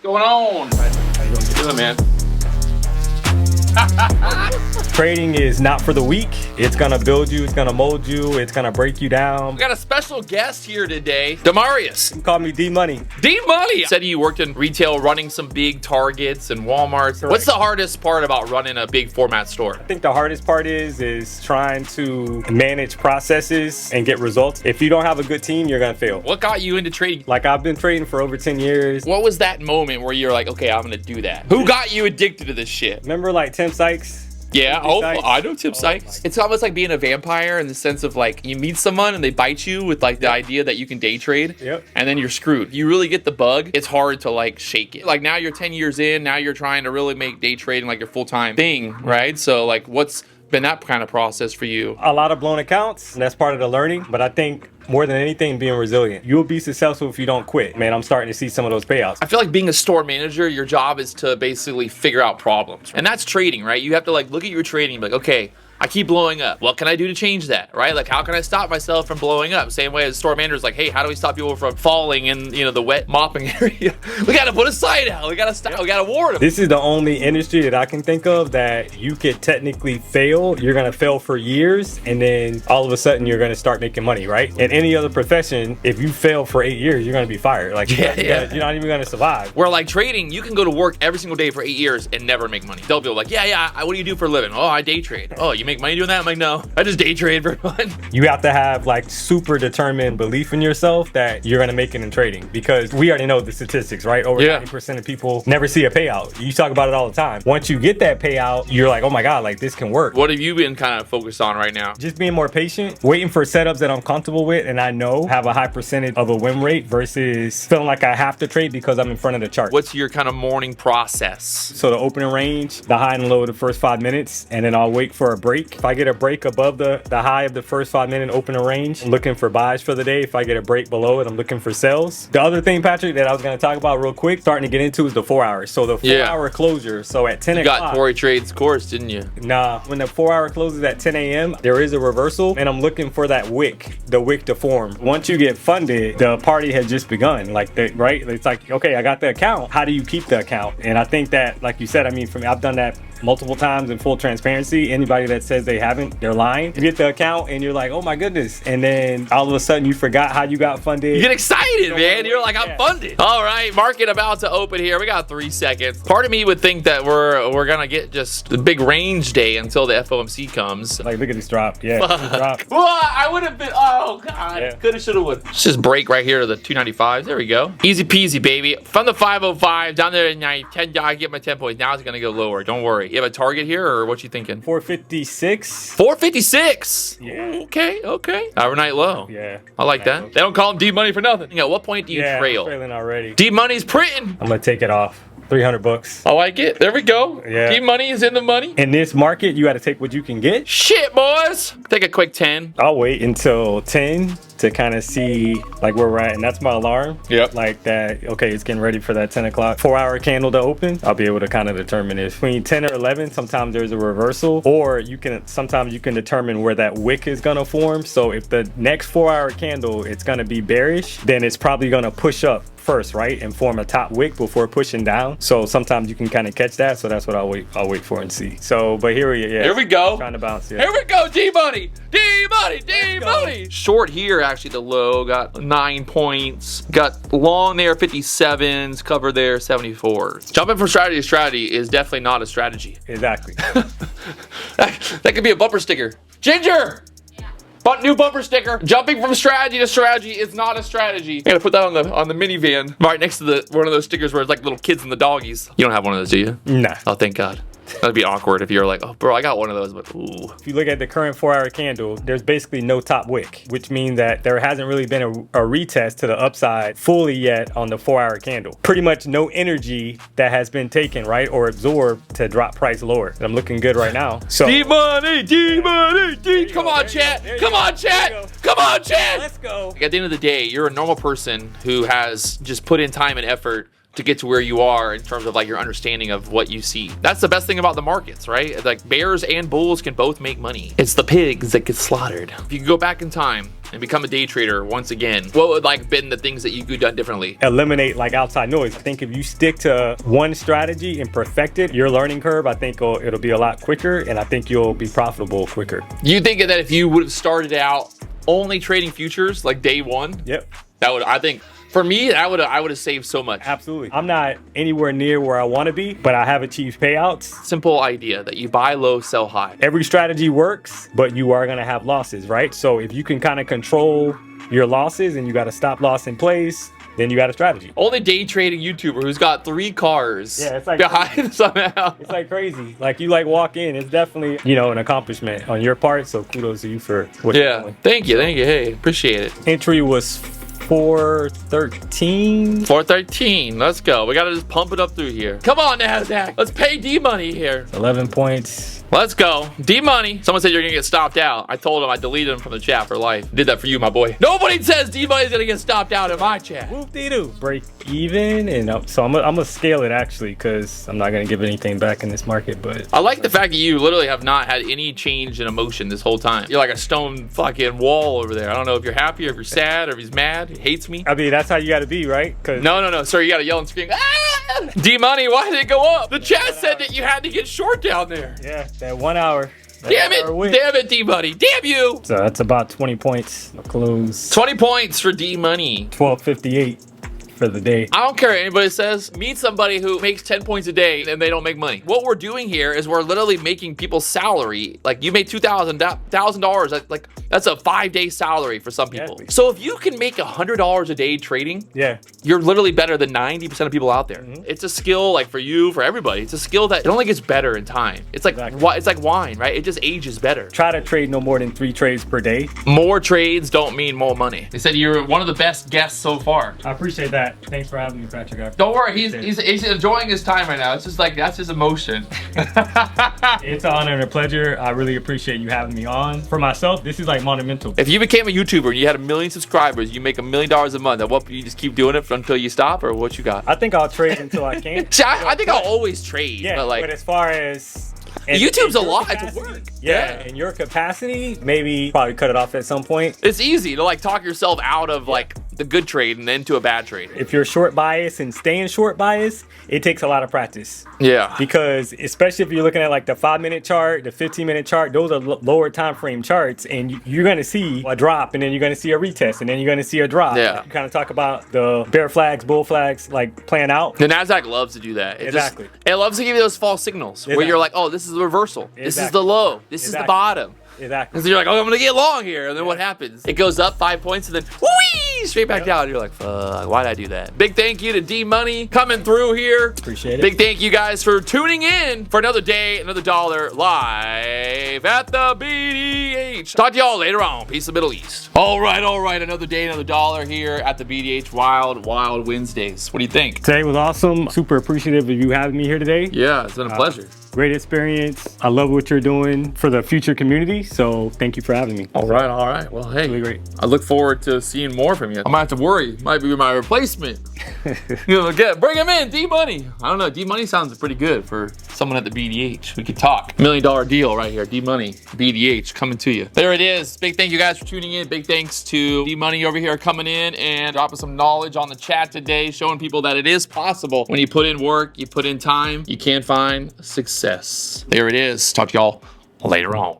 going on? How you doing, man? Trading is not for the weak. It's gonna build you, it's gonna mold you, it's gonna break you down. We got a special guest here today, Demarius. You can call me D-Money. D-Money! Said you worked in retail running some big Targets and Walmarts. Correct. What's the hardest part about running a big format store? I think the hardest part is trying to manage processes and get results. If you don't have a good team, you're gonna fail. What got you into trading? Like, I've been trading for over 10 years. What was that moment where you're like, okay, I'm gonna do that? Who got you addicted to this shit? Remember like Tim Sykes? Yeah, Sykes? I know Tim Sykes. It's almost like being a vampire in the sense of like you meet someone and they bite you with like the idea that you can day trade, and then you're screwed. You really get the bug. It's hard to like shake it. Like now you're 10 years in, now you're trying to really make day trading like your full-time thing, right? So like what's been that kind of process for you? A lot of blown accounts, and that's part of the learning, but I think more than anything, being resilient. You'll be successful if you don't quit. Man, I'm starting to see some of those payouts. I feel like being a store manager, your job is to basically figure out problems. And that's trading, right? You have to like look at your trading and be like, okay, I keep blowing up. What can I do to change that, right? Like, how can I stop myself from blowing up? Same way as store managers, like, hey, how do we stop people from falling in, you know, the wet mopping area? We got to put a sign out. We got to stop. We got to warn them. This is the only industry that I can think of that you could technically fail. You're going to fail for years, and then all of a sudden you're going to start making money, right? In any other profession, if you fail for 8 years, you're going to be fired. Like, you're not even going to survive. Where like trading, you can go to work every single day for 8 years and never make money. They'll be like, yeah, what do you do for a living? Oh, I day trade. Oh, you make money doing that? I'm like, no, I just day trade for fun. You have to have like super determined belief in yourself that you're going to make it in trading, because we already know the statistics, right? Over 90% of people never see a payout. You talk about it all the time. Once you get that payout, you're like, oh my God, like this can work. What have you been kind of focused on right now? Just being more patient, waiting for setups that I'm comfortable with and I know have a high percentage of a win rate versus feeling like I have to trade because I'm in front of the chart. What's your kind of morning process? So the opening range, the high and low of the first 5 minutes, and then I'll wait for a break. If I get a break above the high of the first 5 minute opening range, I'm looking for buys for the day. If I get a break below it, I'm looking for sells. The other thing, Patrick, that I was going to talk about real quick, starting to get into, is the 4 hours. So the 4 hour closure. So at 10 o'clock. You got Tory Trade's course, didn't you? Nah, when the 4 hour closes at 10 a.m., there is a reversal, and I'm looking for that wick, the wick to form. Once you get funded, the party has just begun. Like, right? It's like, okay, I got the account. How do you keep the account? And I think that, like you said, I mean, for me, I've done that multiple times in full transparency. Anybody that says they haven't, they're lying. You get the account and you're like, oh my goodness. And then all of a sudden you forgot how you got funded. You get excited, man. You're like, I'm funded. All right, market about to open here. We got 3 seconds. Part of me would think that we're gonna get just the big range day until the FOMC comes. Like, look at this drop. Yeah, drop. Well, I would have been, oh God. Yeah. Coulda, shoulda, would. Let's just break right here to the 295s. There we go. Easy peasy, baby. From the 505 down there to 10, I get my 10 points. Now it's gonna go lower. Don't worry. You have a target here, or what you thinking? 456. 456. Yeah. Okay. Overnight low. Yeah. I like that. They don't call him D-Money for nothing. At what point do you trail? I'm trailing already. D-Money's printing. I'm gonna take it off. $300. I like it. There we go. Yeah. D-Money is in the money. In this market, you got to take what you can get. Shit, boys. Take a quick 10. I'll wait until 10 to kind of see like where we're at, and that's my alarm. Yep. Like that, okay, it's getting ready for that 10 o'clock 4 hour candle to open. I'll be able to kind of determine if between 10 or 11, sometimes there's a reversal, or sometimes you can determine where that wick is gonna form. So if the next 4 hour candle, it's gonna be bearish, then it's probably gonna push up first, right, and form a top wick before pushing down. So sometimes you can kind of catch that. So that's what I'll wait for and see. So, but here we go. Trying to bounce. Yeah. Here we go. D-Money. Short here, actually, the low got 9 points. Got long there, 57s. Cover there, 74s. Jumping from strategy to strategy is definitely not a strategy. Exactly. that could be a bumper sticker. Ginger. But new bumper sticker. Jumping from strategy to strategy is not a strategy. I gotta put that on the minivan right next to one of those stickers where it's like little kids and the doggies. You don't have one of those, do you? Nah. Oh, thank God. That'd be awkward if you're like, oh, bro, I got one of those, but ooh. If you look at the current 4 hour candle, there's basically no top wick, which means that there hasn't really been a retest to the upside fully yet on the 4 hour candle. Pretty much no energy that has been taken, right, or absorbed to drop price lower. And I'm looking good right now. So D-Money. Come on, chat. Come on, chat. Let's go. At the end of the day, you're a normal person who has just put in time and effort to get to where you are in terms of like your understanding of what you see. That's the best thing about the markets, right? Like bears and bulls can both make money. It's the pigs that get slaughtered. If you go back in time and become a day trader once again, what would like been the things that you could have done differently? Eliminate like outside noise. I think if you stick to one strategy and perfect it, your learning curve, I think it'll be a lot quicker, and I think you'll be profitable quicker. You think that if you would have started out only trading futures like day one, Yep. that would, I think, for me, I would have saved so much. Absolutely. I'm not anywhere near where I want to be, but I have achieved payouts. Simple idea that you buy low, sell high. Every strategy works, but you are going to have losses, right? So if you can kind of control your losses and you got a stop loss in place, then you got a strategy. Only day trading YouTuber who's got 3 cars it's like behind somehow. It's like crazy. Like you like walk in, it's definitely, you know, an accomplishment on your part. So kudos to you for what you're doing. Thank you. Hey, appreciate it. Entry was 413. 413. Let's go. We gotta just pump it up through here. Come on, NASDAQ. Let's pay D money here. 11 points. Let's go. D money. Someone said you're gonna get stopped out. I told him I deleted him from the chat for life. Did that for you, my boy. Nobody says D money's gonna get stopped out in my chat. Whoop-dee-doo. Break even, and so I'm gonna scale it actually, because I'm not gonna give anything back in this market. But I like the fact that you literally have not had any change in emotion this whole time. You're like a stone fucking wall over there. I don't know if you're happy or if you're sad or if he's mad, he hates me. I mean, that's how you gotta be, right? No, sir, you gotta yell and scream. Ah! D money, why did it go up? The chat said that you had to get short down there. Yeah, that 1 hour. Damn it, D money, damn you. So that's about 20 points. I'll close. 20 points for D money. 1258 for the day. I don't care what anybody says. Meet somebody who makes 10 points a day and they don't make money. What we're doing here is we're literally making people's salary. Like you made $2,000. Like that's a 5-day salary for some people. Exactly. So if you can make $100 a day trading, you're literally better than 90% of people out there. It's a skill, like for you, for everybody. It's a skill that it only gets better in time. It's like it's like wine, right? It just ages better. Try to trade no more than 3 trades per day. More trades don't mean more money. They said you're one of the best guests so far. I appreciate that. Thanks for having me, Patrick. Don't worry, he's enjoying his time right now. It's just like that's his emotion. It's an honor and a pleasure. I really appreciate you having me on. For myself, this is like monumental. If you became a YouTuber and you had 1 million subscribers, you make $1 million a month. At what you just keep doing it until you stop, or what you got? I think I'll trade until I can. See, I think I'll always trade. Yeah, but as far as YouTube's a lot. It's work. Yeah, in your capacity, maybe probably cut it off at some point. It's easy to like talk yourself out of like the good trade and then to a bad trade. If you're short bias and staying short bias, it takes a lot of practice. Yeah. Because especially if you're looking at like the 5-minute chart, the 15-minute chart, those are lower time frame charts, and you're going to see a drop, and then you're going to see a retest, and then you're going to see a drop. Yeah. You kind of talk about the bear flags, bull flags, like playing out. The NASDAQ loves to do that. Exactly. It loves to give you those false signals where you're like, oh, this is the reversal. This is the low. This is the bottom. Exactly. And so you're like, oh, I'm gonna get long here. And then what happens? It goes up 5 points and then whee, straight back down. You're like, fuck, why'd I do that? Big thank you to D Money coming through here. Appreciate it. Big thank you guys for tuning in for another day, another dollar live at the BDH. Talk to y'all later on. Peace of the Middle East. All right. Another day, another dollar here at the BDH Wild Wednesdays. What do you think? Today was awesome. Super appreciative of you having me here today. Yeah, it's been a pleasure. Great experience. I love what you're doing for the future community. So thank you for having me. All right. Well, hey, really great. I look forward to seeing more from you. I might have to worry. Might be my replacement. Bring him in, D Money. I don't know. D Money sounds pretty good for someone at the BDH. We could talk. $1 million deal right here. D Money, BDH, coming to you. There it is. Big thank you guys for tuning in. Big thanks to D Money over here coming in and dropping some knowledge on the chat today, showing people that it is possible when you put in work, you put in time, you can find success. There it is. Talk to y'all later on.